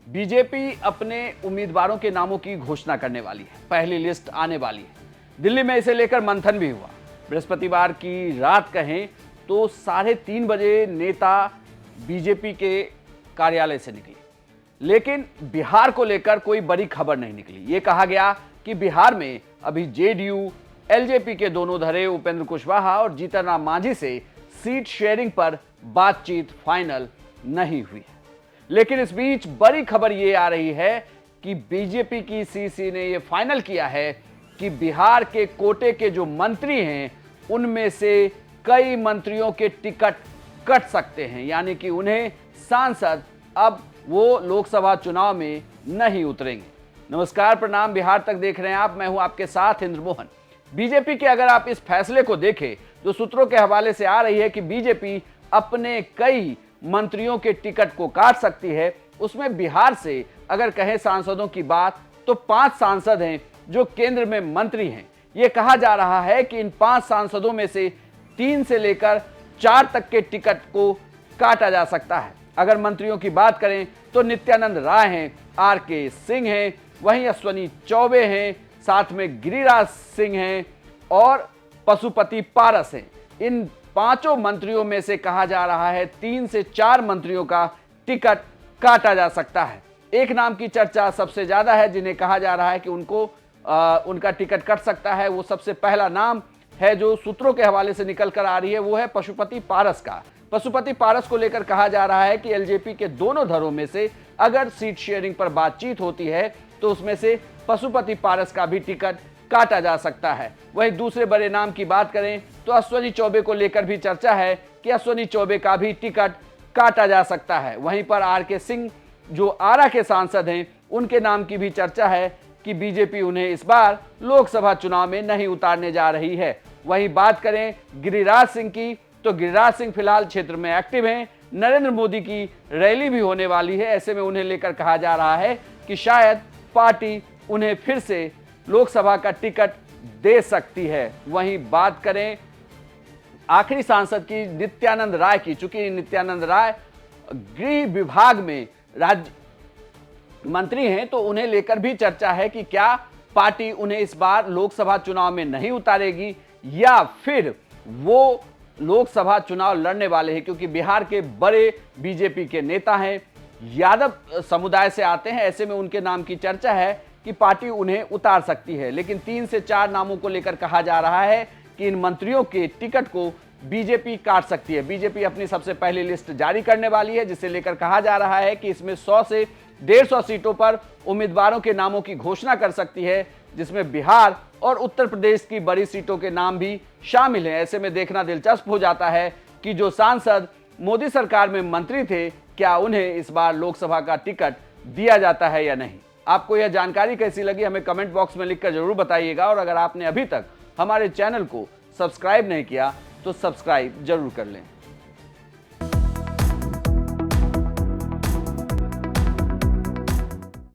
BJP अपने उम्मीदवारों के नामों की घोषणा करने वाली है। पहली लिस्ट आने वाली है। दिल्ली में इसे लेकर मंथन भी हुआ। बृहस्पतिवार की रात कहें तो 3:30 बजे नेता बीजेपी के कार्यालय से निकले, लेकिन बिहार को लेकर कोई बड़ी खबर नहीं निकली। यह कहा गया कि बिहार में अभी जेडीयू एलजेपी के दोनों धड़े उपेंद्र कुशवाहा और जीतन राम मांझी से सीट शेयरिंग पर बातचीत फाइनल नहीं हुई है। लेकिन इस बीच बड़ी खबर यह आ रही है कि बीजेपी की सीसी ने यह फाइनल किया है कि बिहार के कोटे के जो मंत्री हैं उनमें से कई मंत्रियों के टिकट कट सकते हैं, यानी कि उन्हें सांसद अब वो लोकसभा चुनाव में नहीं उतरेंगे। नमस्कार, प्रणाम, बिहार तक देख रहे हैं आप। मैं हूं आपके साथ इंद्र मोहन। बीजेपी के अगर आप इस फैसले को देखें तो सूत्रों के हवाले से आ रही है कि बीजेपी अपने कई मंत्रियों के टिकट को काट सकती है। उसमें बिहार से अगर कहें सांसदों की बात तो 5 सांसद हैं जो केंद्र में मंत्री हैं। यह कहा जा रहा है कि इन 5 सांसदों में से 3 से लेकर 4 तक के टिकट को काटा जा सकता है। अगर मंत्रियों की बात करें तो नित्यानंद राय हैं, आरके सिंह हैं, वहीं अश्वनी चौबे हैं, साथ में गिरिराज सिंह हैं और पशुपति पारस हैं। इन 5 मंत्रियों में से कहा जा रहा है 3 से 4 मंत्रियों का टिकट काटा जा सकता है। एक नाम की चर्चा सबसे ज्यादा है जिन्हें कहा जा रहा है कि उनका टिकट कट सकता है। वो सबसे पहला नाम है जो सूत्रों के हवाले से निकल कर आ रही है, वो है पशुपति पारस का। पशुपति पारस को लेकर कहा जा रहा है कि एलजेपी के दोनों धड़ों में से अगर सीट शेयरिंग पर बातचीत होती है तो उसमें से पशुपति पारस का भी टिकट काटा जा सकता है। वहीं दूसरे बड़े नाम की बात करें तो अश्वनी चौबे को लेकर भी चर्चा है कि अश्वनी चौबे का भी टिकट काटा जा सकता है। वहीं पर आरके सिंह जो आरा के सांसद हैं उनके नाम की भी चर्चा है कि बीजेपी उन्हें इस बार लोकसभा चुनाव में नहीं उतारने जा रही है। वहीं बात करें गिरिराज सिंह की तो गिरिराज सिंह फिलहाल क्षेत्र में एक्टिव हैं। नरेंद्र मोदी की रैली भी होने वाली है। ऐसे में उन्हें लेकर कहा जा रहा है कि शायद पार्टी उन्हें फिर से लोकसभा का टिकट दे सकती है। वहीं बात करें आखिरी सांसद की नित्यानंद राय की, चूंकि नित्यानंद राय गृह विभाग में राज्य मंत्री हैं तो उन्हें लेकर भी चर्चा है कि क्या पार्टी उन्हें इस बार लोकसभा चुनाव में नहीं उतारेगी या फिर वो लोकसभा चुनाव लड़ने वाले हैं, क्योंकि बिहार के बड़े बीजेपी के नेता हैं, यादव समुदाय से आते हैं। ऐसे में उनके नाम की चर्चा है कि पार्टी उन्हें उतार सकती है। लेकिन 3 से 4 नामों को लेकर कहा जा रहा है कि इन मंत्रियों के टिकट को बीजेपी काट सकती है। बीजेपी अपनी सबसे पहली लिस्ट जारी करने वाली है, जिसे लेकर कहा जा रहा है कि इसमें 100 से 150 सीटों पर उम्मीदवारों के नामों की घोषणा कर सकती है, जिसमें बिहार और उत्तर प्रदेश की बड़ी सीटों के नाम भी शामिल हैं। ऐसे में देखना दिलचस्प हो जाता है कि जो सांसद मोदी सरकार में मंत्री थे, क्या उन्हें इस बार लोकसभा का टिकट दिया जाता है या नहीं। आपको यह जानकारी कैसी लगी हमें कमेंट बॉक्स में लिखकर जरूर बताइएगा। और अगर आपने अभी तक हमारे चैनल को सब्सक्राइब नहीं किया तो सब्सक्राइब जरूर कर लें।